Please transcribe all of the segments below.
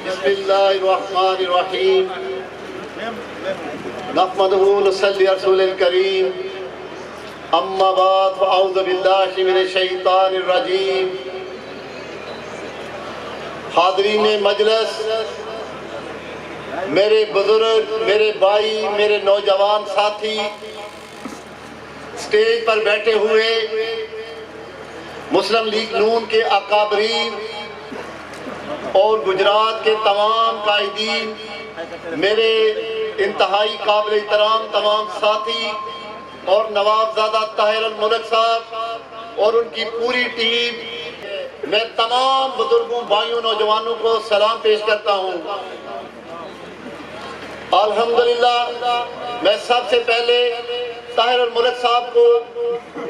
بسم اللہ الرحمن الرحیم نحمدہ ونصلی علی رسول الکریم اما بعد فاعوذ باللہ من الشیطان الرجیم حاضرین مجلس، میرے بزرگ، میرے بھائی، میرے نوجوان ساتھی، سٹیج پر بیٹھے ہوئے مسلم لیگ نون کے اکابرین اور گجرات کے تمام قائدین، میرے انتہائی قابل احترام تمام ساتھی اور نواب زادہ طاہر الملک صاحب اور ان کی پوری ٹیم، میں تمام بزرگوں، بھائیوں، نوجوانوں کو سلام پیش کرتا ہوں۔ الحمدللہ میں سب سے پہلے طاہر الملک صاحب کو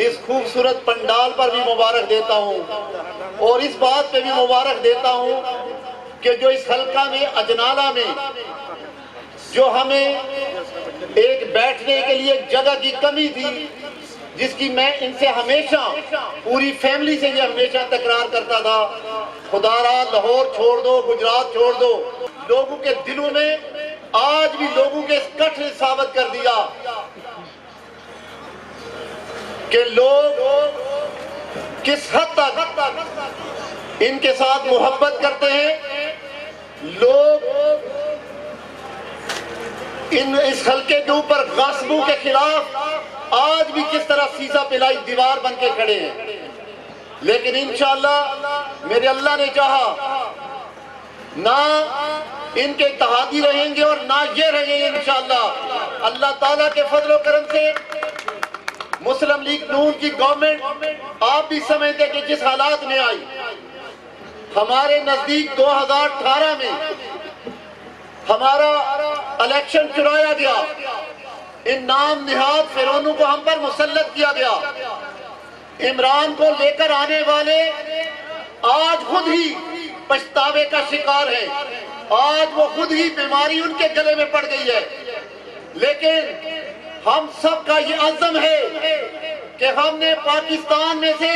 اس خوبصورت پنڈال پر بھی مبارک دیتا ہوں اور اس بات پہ بھی مبارک دیتا ہوں کہ جو اس حلقہ میں اجنالہ میں جو ہمیں ایک بیٹھنے کے لیے جگہ کی کمی تھی، جس کی میں ان سے ہمیشہ پوری فیملی سے یہ ہمیشہ تکرار کرتا تھا، خدا را لاہور چھوڑ دو، گجرات چھوڑ دو، لوگوں کے دلوں میں آج بھی لوگوں کے اس کٹھ نے ثابت کر دیا کہ لوگ کس حد تک ان کے ساتھ محبت کرتے ہیں۔ لوگ اس حلقے کے اوپر غاصبوں کے خلاف آج بھی کس طرح سیسا پلائی دیوار بن کے کھڑے ہیں، لیکن انشاءاللہ میرے اللہ نے چاہا نہ ان کے اتحادی رہیں گے اور نہ یہ رہیں گے انشاءاللہ۔ اللہ تعالیٰ کے فضل و کرم سے مسلم لیگ نون کی گورنمنٹ آپ بھی سمجھتے کہ جس حالات میں آئی، ہمارے نزدیک 2018 میں ہمارا الیکشن چرایا گیا، ان نام نہاد فرعونوں کو ہم پر مسلط کیا گیا، عمران کو لے کر آنے والے آج خود ہی پچھتاوے کا شکار ہیں، آج وہ خود ہی بیماری ان کے گلے میں پڑ گئی ہے، لیکن ہم سب کا یہ عزم ہے کہ ہم نے پاکستان میں سے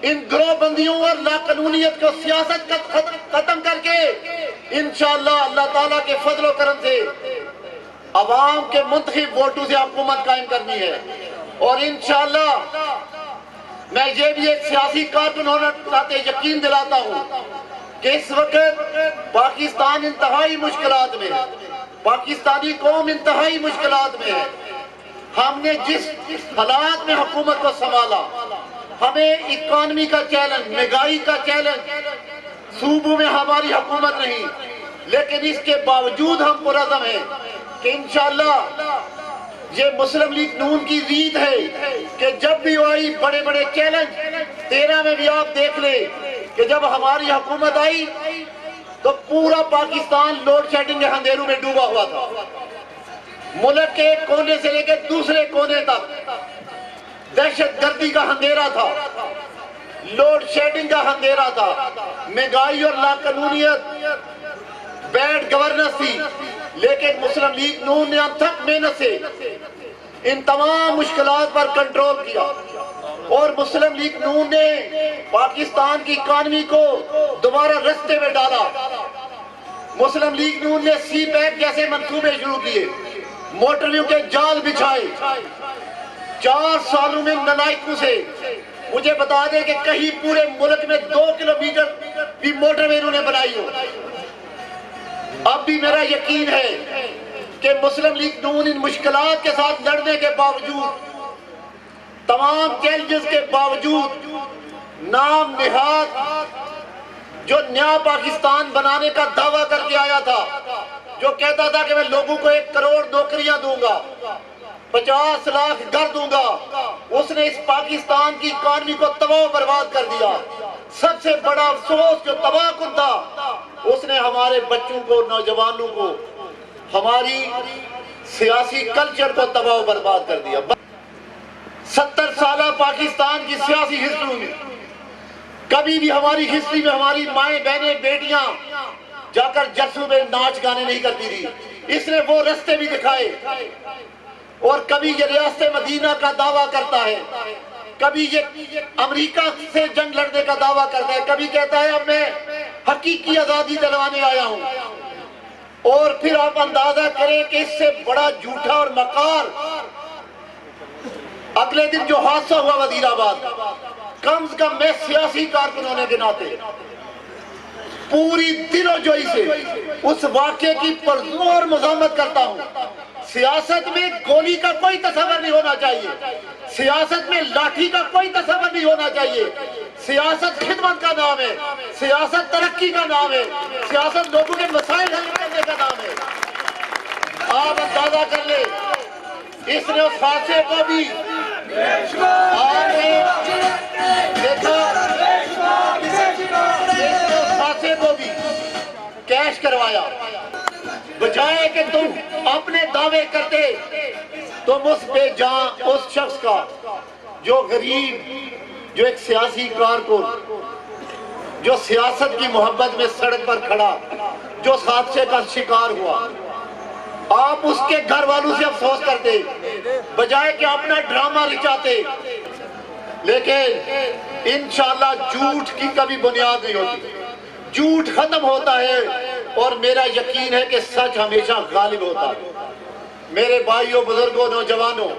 ان گروہ بندیوں اور لاقانونیت کو سیاست کا ختم کر کے انشاءاللہ اللہ تعالیٰ کے فضل و کرم سے عوام کے منتخب ووٹوں سے حکومت قائم کرنی ہے۔ اور انشاءاللہ میں یہ بھی ایک سیاسی کارکن ہونے چاہتے یقین دلاتا ہوں کہ اس وقت پاکستان انتہائی مشکلات میں ہے، پاکستانی قوم انتہائی مشکلات میں ہے۔ ہم نے جس حالات میں حکومت کو سنبھالا، ہمیں اکانومی کا چیلنج، مہنگائی کا چیلنج، صوبوں میں ہماری حکومت نہیں، لیکن اس کے باوجود ہم پرعزم ہیں کہ انشاءاللہ یہ مسلم لیگ نون کی ریت ہے کہ جب بھی آئی بڑے بڑے چیلنج، 13 میں بھی آپ دیکھ لیں کہ جب ہماری حکومت آئی تو پورا پاکستان لوڈ شیڈنگ کے اندھیروں میں ڈوبا ہوا تھا، ملک کے ایک کونے سے لے کے دوسرے کونے تک دہشت گردی کا اندھیرا تھا، لوڈ شیڈنگ کا اندھیرا تھا، مہنگائی اور لاقانونیت، بیڈ گورننس تھی، لیکن مسلم لیگ نون نے انتھک محنت سے ان تمام مشکلات پر کنٹرول کیا اور مسلم لیگ نون نے پاکستان کی اکانومی کو دوبارہ رستے میں ڈالا۔ مسلم لیگ نون نے سی پیک جیسے منصوبے شروع کیے، موٹر ویو کے جال بچھائے، 4 سالوں میں نلائکوں سے مجھے بتا دیں کہ کہیں پورے ملک میں 2 کلومیٹر بھی موٹر وے انہوں نے بنائی ہو۔ اب بھی میرا یقین ہے کہ مسلم لیگ نون ان مشکلات کے ساتھ لڑنے کے باوجود، تمام چیلنجز کے باوجود، نام نہاد جو نیا پاکستان بنانے کا دعویٰ کر کے آیا تھا، جو کہتا تھا کہ میں لوگوں کو 1 کروڑ نوکریاں دوں گا، 50 لاکھ گھر دوں گا، اس نے اس پاکستان کی اکانومی کو تباہ و برباد کر دیا۔ سب سے بڑا افسوس جو تباہ کن تھا، اس نے ہمارے بچوں کو، نوجوانوں کو، ہماری سیاسی کلچر کو تباہ و برباد کر دیا۔ 70 سالہ پاکستان کی سیاسی ہسٹری میں کبھی بھی ہماری ہسٹری میں ہماری مائیں، بہنیں، بیٹیاں جا کر جلسوں میں ناچ گانے نہیں کرتی تھی، اس نے وہ رستے بھی دکھائے۔ اور کبھی یہ ریاست مدینہ کا دعویٰ کرتا ہے، کبھی یہ امریکہ سے جنگ لڑنے کا دعویٰ کرتا ہے، کبھی کہتا ہے اب میں حقیقی آزادی دلوانے آیا ہوں۔ اور پھر آپ اندازہ کریں کہ اس سے بڑا جھوٹا اور مکار اگلے دن جو حادثہ ہوا وزیر آباد، کم از کم میں سیاسی کارکنوں نے گناتے پوری دل و جوئی سے اس واقعے کی پرزور مذمت کرتا ہوں۔ سیاست میں گولی کا کوئی تصور نہیں ہونا چاہیے، سیاست میں لاٹھی کا کوئی تصور نہیں ہونا چاہیے۔ سیاست خدمت کا نام ہے، سیاست ترقی کا نام ہے، سیاست لوگوں کے مسائل حل کرنے کا نام ہے۔ آپ اندازہ کر لیں، اس نے اس حادثے کو بھی آپ نے دیکھا، اس حادثے کو بھی کیش کروایا۔ بجائے کہ تم اپنے دعوے کرتے، تم اس بے جان اس شخص کا جو غریب، جو ایک سیاسی کارکن، جو سیاست کی محبت میں سڑک پر کھڑا، جو اس حادثے کا شکار ہوا، آپ اس کے گھر والوں سے افسوس کرتے بجائے کہ اپنا ڈرامہ رچاتے۔ لیکن انشاءاللہ جھوٹ کی کبھی بنیاد نہیں ہوتی، جھوٹ ختم ہوتا ہے اور میرا یقین ہے کہ سچ ہمیشہ غالب ہوتا ہے۔ میرے بھائیوں، بزرگوں، نوجوانوں،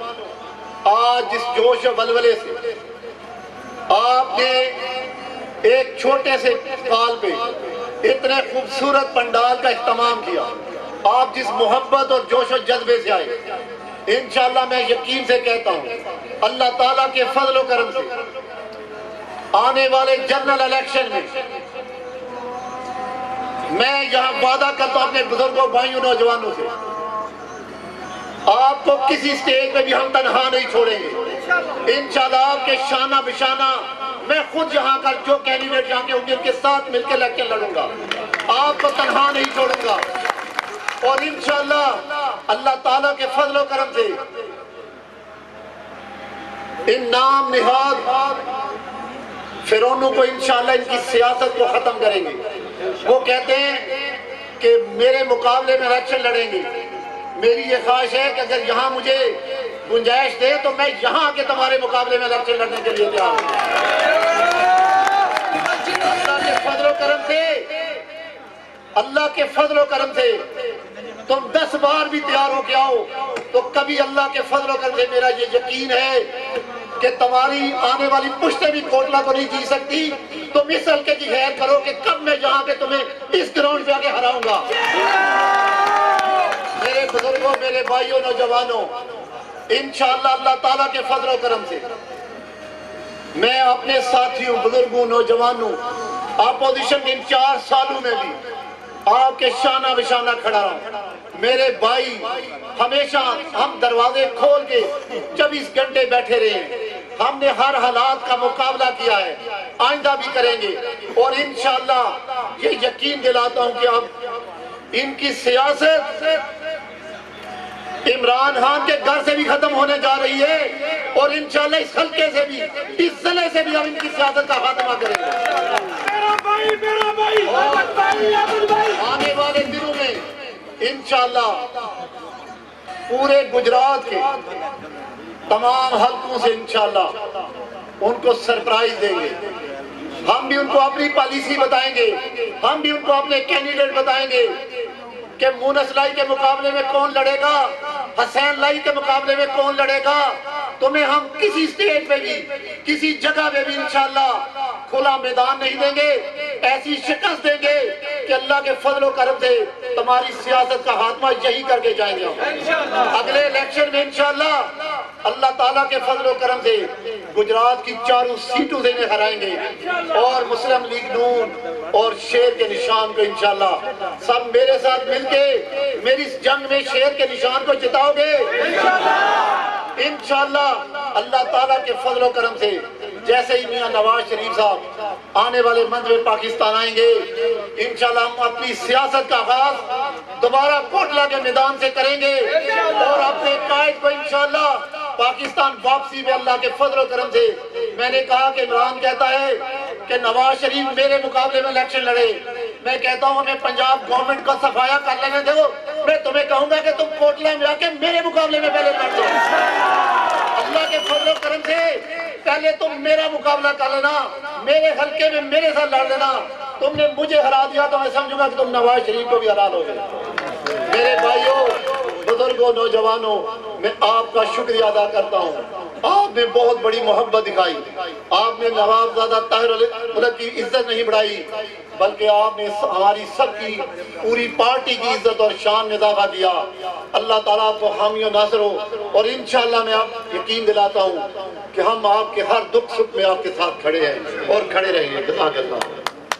آج جس جوش و ولولے سے آپ نے ایک چھوٹے سے کال پہ اتنے خوبصورت پنڈال کا اہتمام کیا، آپ جس محبت اور جوش و جذبے سے آئے، انشاءاللہ میں یقین سے کہتا ہوں اللہ تعالیٰ کے فضل و کرم سے آنے والے جنرل الیکشن میں میں یہاں وعدہ کرتا ہوں اپنے بزرگوں، بھائیوں، نوجوانوں سے، آپ کو کسی سٹیج پہ بھی ہم تنہا نہیں چھوڑیں گے۔ انشاءاللہ آپ کے شانہ بشانہ میں خود یہاں کا جو کینڈیڈیٹ یہاں کے ہوں گے ان کے ساتھ مل کے الیکشن لڑوں گا، آپ کو تنہا نہیں چھوڑوں گا۔ اور انشاءاللہ اللہ تعالیٰ کے فضل و کرم سے ان نام نہاد فرعونوں کو انشاءاللہ ان کی سیاست کو ختم کریں گے۔ وہ کہتے ہیں کہ میرے مقابلے میں الیکشن لڑیں گے، میری یہ خواہش ہے کہ اگر یہاں مجھے گنجائش دے تو میں یہاں کے تمہارے مقابلے میں الیکشن لڑنے کے لیے تیار ہوں۔ اللہ کے فضل و کرم سے، اللہ کے فضل و کرم سے تم 10 بار بھی تیار ہو کے آؤ تو کبھی اللہ کے فضل و کرم سے میرا یہ یقین ہے کہ تمہاری آنے والی پشتیں بھی کوٹلہ کو نہیں جی سکتی۔ تم اس حلقے کی خیر کرو کہ کب میں جہاں پہ تمہیں اس گراؤنڈ پہ آ کے ہراؤں گا۔ میرے بزرگوں، میرے بھائیوں، نوجوانوں، انشاءاللہ اللہ تعالیٰ کے فضل و کرم سے میں اپنے ساتھیوں، بزرگوں، نوجوانوں، اپوزیشن کے ان 4 سالوں میں بھی آپ کے شانہ بشانہ کھڑا رہا۔ میرے بھائی، ہمیشہ ہم دروازے کھول کے 24 گھنٹے بیٹھے رہے ہیں، ہم نے ہر حالات کا مقابلہ کیا ہے، آئندہ بھی کریں گے۔ اور انشاءاللہ یہ یقین دلاتا ہوں کہ اب ان کی سیاست عمران خان کے گھر سے بھی ختم ہونے جا رہی ہے اور انشاءاللہ اس حلقے سے بھی، اس ضلع سے بھی ہم ان کی سیاست کا خاتمہ کریں گے۔ آنے والے دنوں میں انشاءاللہ پورے گجرات کے تمام حلقوں سے انشاءاللہ ان کو سرپرائز دیں گے۔ ہم بھی ان کو اپنی پالیسی بتائیں گے، ہم بھی ان کو اپنے کینڈیڈیٹ بتائیں گے کہ مونس لائی کے مقابلے میں کون لڑے گا، حسین لائی کے مقابلے میں کون لڑے گا۔ تمہیں ہم کسی سٹیج پہ بھی، کسی جگہ پہ بھی انشاءاللہ کھلا میدان نہیں دیں گے، ایسی شکست دیں گے کہ اللہ کے فضل و کرم سے تمہاری سیاست کا خاتمہ یہی کر کے جائیں گے۔ اگلے الیکشن میں انشاءاللہ اللہ تعالیٰ کے فضل و کرم سے گجرات کی 4 سیٹوں سے انہیں ہرائیں گے اور مسلم لیگ نون اور شیر کے نشان کو انشاءاللہ سب میرے ساتھ مل کے میری اس جنگ میں شیر کے نشان کو جتاؤ گے انشاءاللہ اللہ تعالیٰ کے فضل و کرم سے۔ جیسے ہی میاں نواز شریف صاحب آنے والے منظر پاکستان آئیں گے انشاءاللہ ہم اپنی سیاست کا آغاز دوبارہ کوٹلہ کے میدان سے کریں گے اور اپنے قائد کو انشاءاللہ پاکستان واپسی میں اللہ کے فضل و کرم سے۔ میں نے کہا کہ عمران کہتا ہے کہ نواز شریف میرے مقابلے میں الیکشن لڑے، میں کہتا ہوں ہمیں پنجاب گورنمنٹ کا صفایا کر لینے دو، میں تمہیں کہوں گا کہ تم کوٹلہ میں آ کے میرے مقابلے میں پہلے لڑ دو۔ اللہ کے فضل و کرم سے پہلے تم میرا مقابلہ کر لینا، میرے حلقے میں میرے ساتھ لڑ لینا، تم نے مجھے ہرا دیا تو میں سمجھوں گا کہ تم نواز شریف کو بھی ہرا لو گے۔ میرے بھائیوں، بزرگوں، نوجوانوں، میں آپ کا شکریہ ادا کرتا ہوں۔ آپ نے بہت بڑی محبت دکھائی۔ آپ نے نوابزادہ طاہر الحق کی عزت نہیں بڑھائی، بلکہ آپ نے ہماری سب کی پوری پارٹی کی عزت اور شان میں اضافہ کیا۔ اللہ تعالیٰ آپ کو حامی و ناصر ہو، اور انشاءاللہ میں آپ یقین دلاتا ہوں کہ ہم آپ کے ہر دکھ سکھ میں آپ کے ساتھ کھڑے ہیں اور کھڑے رہیں گے۔ جزاک اللہ۔